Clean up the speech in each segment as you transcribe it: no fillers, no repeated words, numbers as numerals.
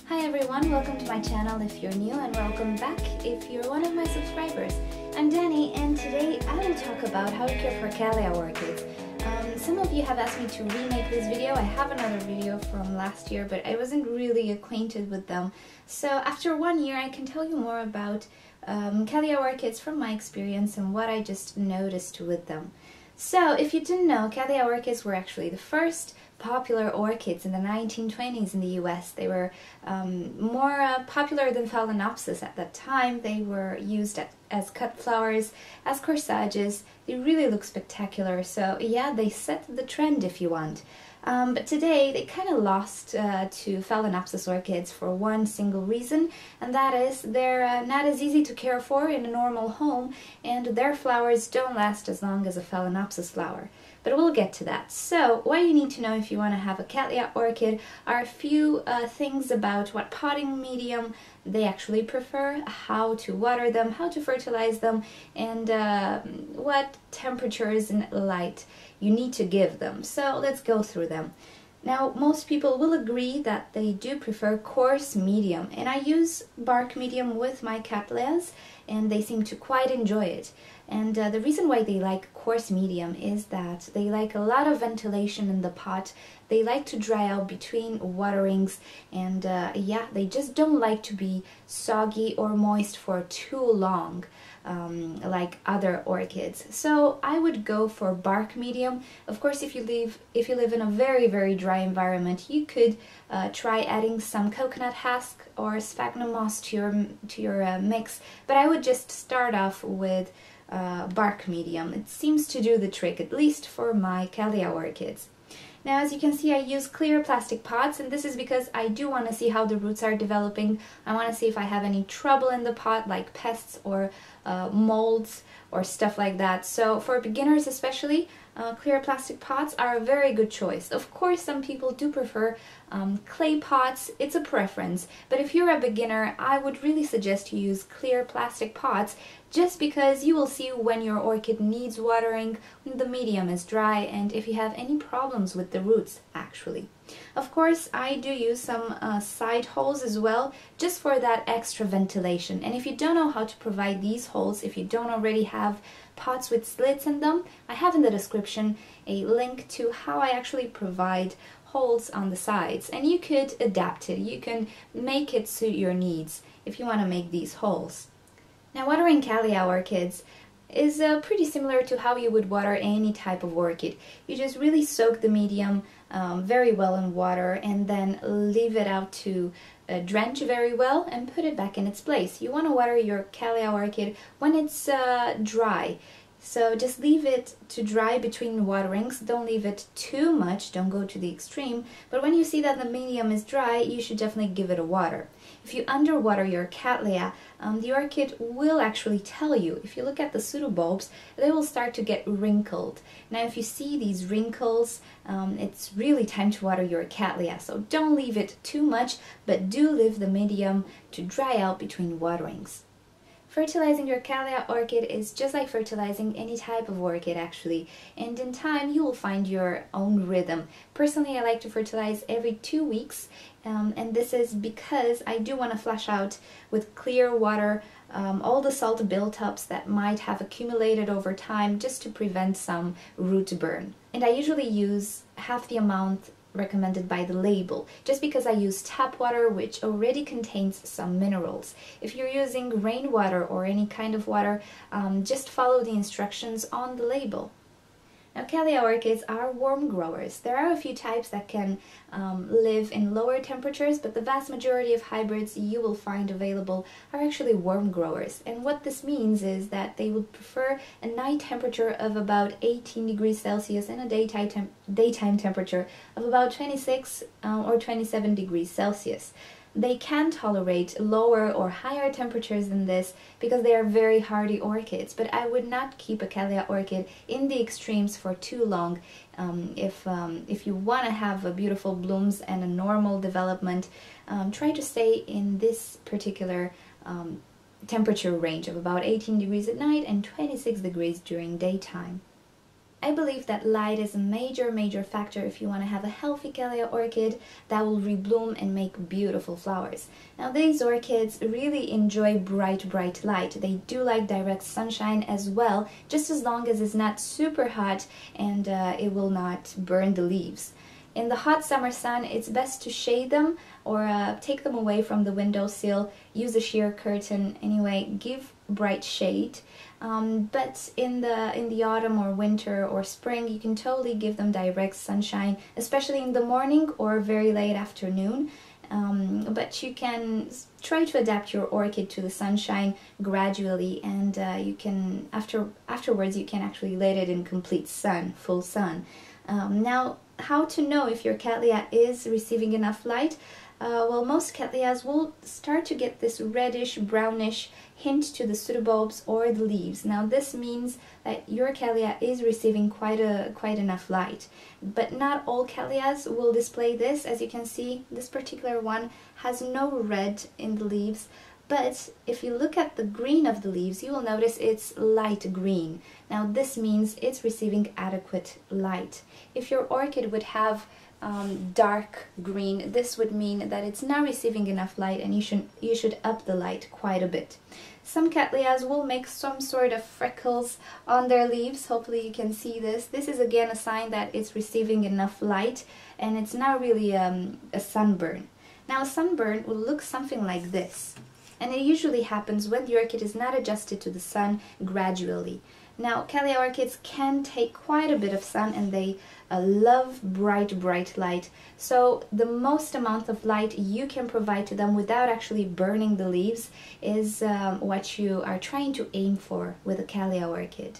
Hi everyone, welcome to my channel if you're new, and welcome back if you're one of my subscribers. I'm Danny, and today I will talk about how to care for Cattleya orchids. Some of you have asked me to remake this video. I have another video from last year, but I wasn't really acquainted with them. So after 1 year I can tell you more about Cattleya orchids from my experience and what I just noticed with them. So if you didn't know, Cattleya orchids were actually the first popular orchids in the 1920s in the US. They were more popular than Phalaenopsis at that time. They were used as cut flowers, as corsages. They really look spectacular. So yeah, they set the trend if you want. But today they kind of lost to Phalaenopsis orchids for one single reason, and that is they're not as easy to care for in a normal home, and their flowers don't last as long as a Phalaenopsis flower. But we'll get to that. So what you need to know if you want to have a Cattleya orchid are a few things about what potting medium they actually prefer, how to water them, how to fertilize them, and what temperatures and light you need to give them. So let's go through them. Now, most people will agree that they do prefer coarse medium, and I use bark medium with my Cattleyas, and they seem to quite enjoy it. And the reason why they like coarse medium is that they like a lot of ventilation in the pot. They like to dry out between waterings, and yeah, they just don't like to be soggy or moist for too long, like other orchids. So I would go for bark medium. Of course, if you live in a very dry environment, you could try adding some coconut husk or sphagnum moss to your mix. But I would just start off with bark medium. It seems to do the trick, at least for my Cattleya orchids. Now, as you can see, I use clear plastic pots, and this is because I do want to see how the roots are developing. I want to see if I have any trouble in the pot, like pests or molds or stuff like that. So for beginners especially, clear plastic pots are a very good choice. Of course, some people do prefer clay pots. It's a preference, but if you're a beginner, I would really suggest you use clear plastic pots, just because you will see when your orchid needs watering, when the medium is dry, and if you have any problems with the roots, actually. Of course, I do use some side holes as well, just for that extra ventilation. And if you don't know how to provide these holes, if you don't already have pots with slits in them, I have in the description a link to how I actually provide holes on the sides, and you could adapt it. You can make it suit your needs if you want to make these holes. Now, watering Cattleya orchids is pretty similar to how you would water any type of orchid. You just really soak the medium very well in water, and then leave it out to drench very well and put it back in its place. You want to water your Cattleya orchid when it's dry. So just leave it to dry between waterings. Don't leave it too much, don't go to the extreme, but when you see that the medium is dry, you should definitely give it a water. If you underwater your Cattleya, the orchid will actually tell you. If you look at the pseudobulbs, they will start to get wrinkled. Now if you see these wrinkles, it's really time to water your Cattleya. So don't leave it too much, but do leave the medium to dry out between waterings. Fertilizing your Cattleya orchid is just like fertilizing any type of orchid, actually, and in time you will find your own rhythm. Personally, I like to fertilize every 2 weeks, and this is because I do want to flush out with clear water all the salt buildups that might have accumulated over time, just to prevent some root burn. And I usually use half the amount recommended by the label, just because I use tap water, which already contains some minerals. If you're using rainwater or any kind of water, just follow the instructions on the label. Now, Cattleya orchids are warm growers. There are a few types that can live in lower temperatures, but the vast majority of hybrids you will find available are actually warm growers. And what this means is that they would prefer a night temperature of about 18 degrees Celsius and a daytime temperature of about 26 or 27 degrees Celsius. They can tolerate lower or higher temperatures than this because they are very hardy orchids, but I would not keep a Cattleya orchid in the extremes for too long. If you want to have beautiful blooms and a normal development, try to stay in this particular temperature range of about 18 degrees at night and 26 degrees during daytime. I believe that light is a major factor if you want to have a healthy Cattleya orchid that will rebloom and make beautiful flowers. Now these orchids really enjoy bright light. They do like direct sunshine as well, just as long as it's not super hot and it will not burn the leaves. In the hot summer sun, it's best to shade them or take them away from the windowsill, use a sheer curtain, anyway, give bright shade. But in the autumn or winter or spring, you can totally give them direct sunshine, especially in the morning or very late afternoon. But you can try to adapt your orchid to the sunshine gradually, and you can afterwards you can actually let it in complete sun, full sun. Now, how to know if your Cattleya is receiving enough light? Well, most Cattleyas will start to get this reddish, brownish hint to the pseudobulbs or the leaves. Now this means that your Cattleya is receiving quite enough light. But not all Cattleyas will display this. As you can see, this particular one has no red in the leaves. But if you look at the green of the leaves, you will notice it's light green. Now this means it's receiving adequate light. If your orchid would have dark green, this would mean that it's not receiving enough light, and you should up the light quite a bit. Some Cattleyas will make some sort of freckles on their leaves. Hopefully you can see this. This is again a sign that it's receiving enough light and it's not really a sunburn. Now a sunburn will look something like this, and it usually happens when the orchid is not adjusted to the sun gradually. Now, Cattleya orchids can take quite a bit of sun, and they love bright light. So the most amount of light you can provide to them without actually burning the leaves is what you are trying to aim for with a Cattleya orchid.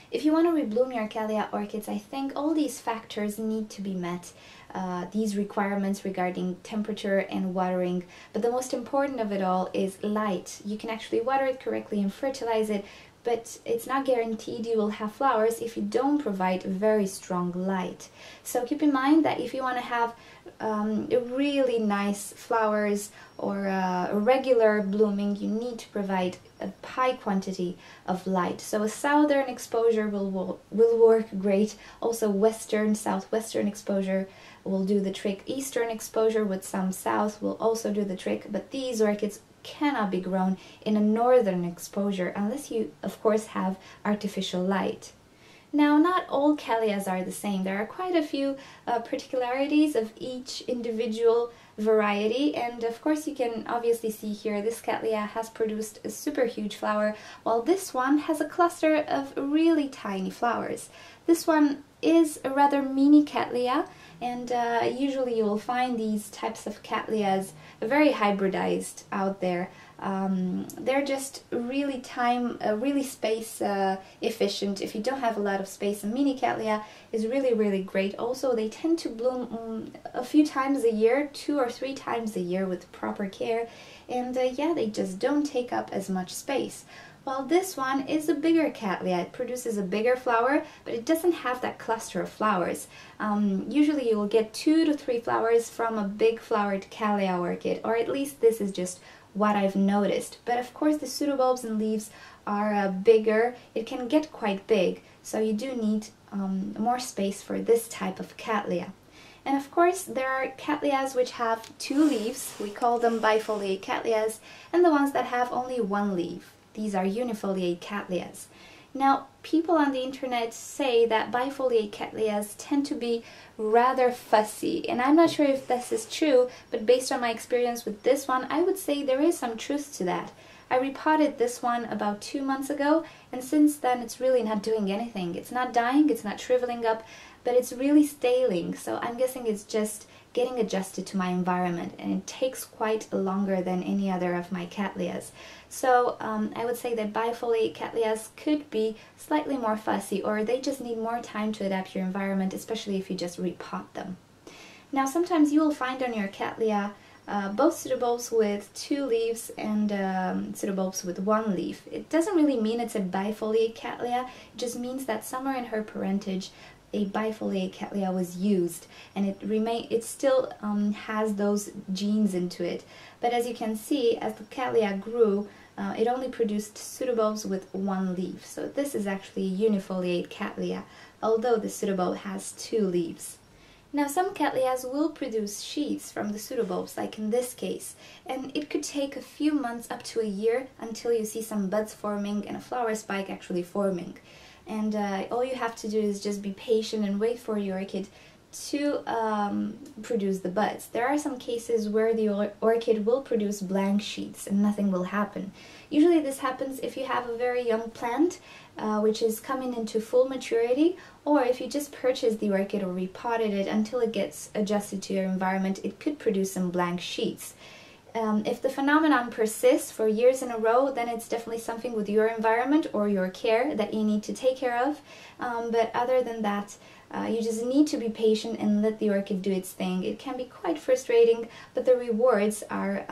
If you want to rebloom your Cattleya orchids, I think all these factors need to be met. These requirements regarding temperature and watering, but the most important of it all is light. You can actually water it correctly and fertilize it, but it's not guaranteed you will have flowers if you don't provide very strong light. So keep in mind that if you want to have really nice flowers or a regular blooming, you need to provide a high quantity of light. So a southern exposure will work great. Also western, southwestern exposure will do the trick. Eastern exposure with some south will also do the trick, but these orchids cannot be grown in a northern exposure unless you, of course, have artificial light. Now, not all Cattleyas are the same. There are quite a few particularities of each individual variety, and of course you can obviously see here this Cattleya has produced a super huge flower, while this one has a cluster of really tiny flowers. This one is a rather mini Cattleya, and usually you will find these types of Cattleyas very hybridized out there. They're just really space efficient. If you don't have a lot of space, a mini Cattleya is really great. Also, they tend to bloom a few times a year, 2 or 3 times a year with proper care, and yeah, they just don't take up as much space. While this one is a bigger Cattleya. It produces a bigger flower, but it doesn't have that cluster of flowers. Usually you will get 2 to 3 flowers from a big flowered Cattleya orchid, or at least this is just what I've noticed. But of course the pseudobulbs and leaves are bigger. It can get quite big, so you do need more space for this type of Cattleya. And of course there are Cattleyas which have 2 leaves. We call them bifoliate Cattleyas, and the ones that have only 1 leaf. These are unifoliate Cattleyas. Now, people on the internet say that bifoliate Cattleyas tend to be rather fussy, and I'm not sure if this is true, but based on my experience with this one, I would say there is some truth to that. I repotted this one about 2 months ago, and since then it's really not doing anything. It's not dying, it's not shriveling up, but it's really staling, so I'm guessing it's just getting adjusted to my environment, and it takes quite longer than any other of my Cattleyas. So I would say that bifoliate Cattleyas could be slightly more fussy, or they just need more time to adapt your environment, especially if you just repot them. Now sometimes you will find on your Cattleya both pseudobulbs with 2 leaves and pseudobulbs with 1 leaf. It doesn't really mean it's a bifoliate Cattleya, it just means that somewhere in her parentage a bifoliate Cattleya was used, and it still has those genes into it. But as you can see, as the Cattleya grew, it only produced pseudobulbs with one leaf. So this is actually a unifoliate Cattleya, although the pseudobulb has 2 leaves. Now some Cattleyas will produce sheaths from the pseudobulbs, like in this case, and it could take a few months up to a year until you see some buds forming and a flower spike actually forming. And all you have to do is just be patient and wait for your orchid to produce the buds. There are some cases where the orchid will produce blank sheaths and nothing will happen. Usually this happens if you have a very young plant which is coming into full maturity, or if you just purchased the orchid or repotted it until it gets adjusted to your environment, it could produce some blank sheaths. If the phenomenon persists for years in a row, then it's definitely something with your environment or your care that you need to take care of. But other than that, you just need to be patient and let the orchid do its thing. It can be quite frustrating, but the rewards are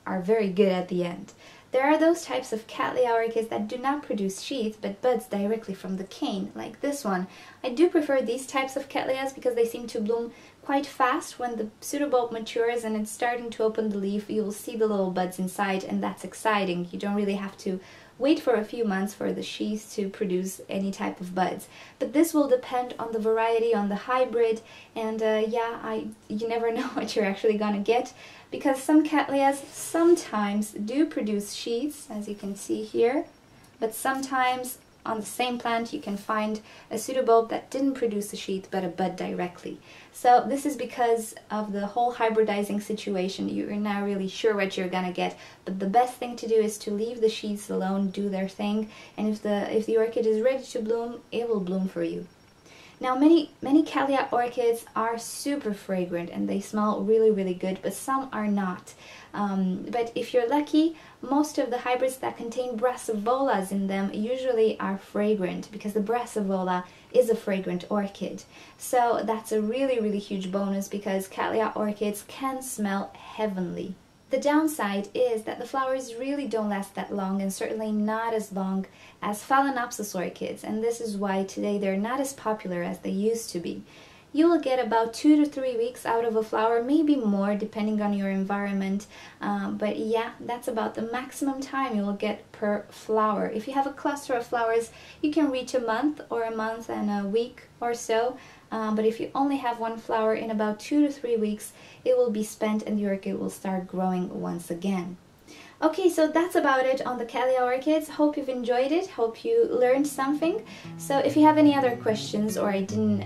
very good at the end. There are those types of Cattleya orchids that do not produce sheath but buds directly from the cane, like this one. I do prefer these types of Cattleyas because they seem to bloom quite fast. When the pseudobulb matures and it's starting to open the leaf, you will see the little buds inside, and that's exciting. You don't really have to wait for a few months for the sheath to produce any type of buds. But this will depend on the variety, on the hybrid, and you never know what you're actually gonna get, because some Cattleyas sometimes do produce sheaths, as you can see here, but sometimes on the same plant you can find a pseudobulb that didn't produce a sheath but a bud directly. So this is because of the whole hybridizing situation. You're not really sure what you're gonna get, but the best thing to do is to leave the sheaths alone, do their thing, and if the orchid is ready to bloom, it will bloom for you. Now many Cattleya orchids are super fragrant and they smell really, really good, but some are not. But if you're lucky, most of the hybrids that contain brassavolas in them usually are fragrant, because the brassavola is a fragrant orchid. So that's a really, really huge bonus, because Cattleya orchids can smell heavenly. The downside is that the flowers really don't last that long, and certainly not as long as Phalaenopsis orchids, and this is why today they're not as popular as they used to be. You will get about 2 to 3 weeks out of a flower, maybe more depending on your environment, but yeah, that's about the maximum time you will get per flower. If you have a cluster of flowers, you can reach a month or a month and a week or so, but if you only have one flower, in about 2 to 3 weeks it will be spent and the orchid will start growing once again. Okay, so that's about it on the Cattleya orchids. Hope you've enjoyed it, hope you learned something. So if you have any other questions, or I didn't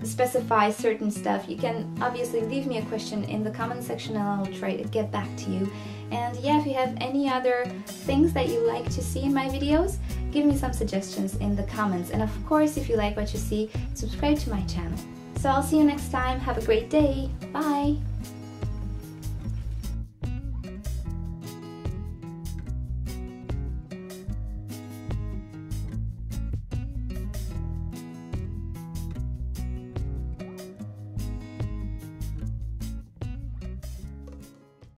specify certain stuff, you can obviously leave me a question in the comment section and I'll try to get back to you. And yeah, if you have any other things that you like to see in my videos, give me some suggestions in the comments. And of course, if you like what you see, subscribe to my channel. So I'll see you next time. Have a great day. Bye!